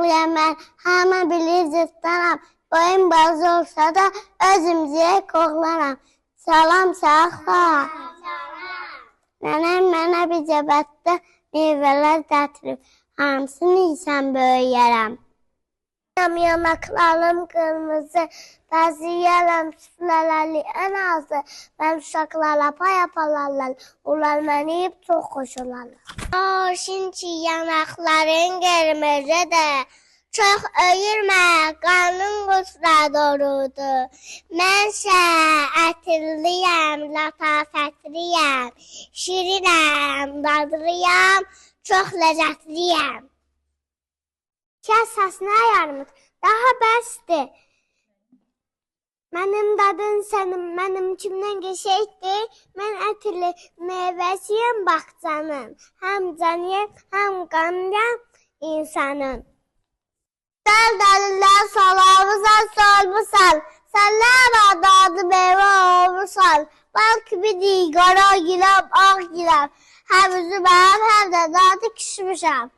Soğuyam mən, hamı bilir cırtdanam. Boyun bazı olsa da özümüzə qoğlaram. Salam sağlar. Nənəm mənə bir cəbətdə meyvələr gətirib. Hamısını yiysən böyüyərəm. Yanaqlarım qırmızı, bəzi yərəm süflələri ən azı. Mən uşaqlara payapalarlar, onlar məni yiyib çox xoşularlar. Şimdi yanaqların qırmızıdır, çox öyürmə, qarnın qusra doğrudu. Mənsə ətirliyəm, latafətliyəm, şirinəm, dadlıyam, çox ləzzətliyəm. Kəs səsini ayarmır, daha bəsdir. Mənim dadın sənin, mənim kimdən geçəkdir. Mən ətirli meyvəsiyəm baxcanın. Həm canıyım, həm qanıyım insanın. Sən dəlillər salamısan, solmusan. Sənlər dadı meyvə olmuşsan. Bal kibidir, qara girəm, ağ girəm. Həm üzüm, həm də dadı kişmişəm.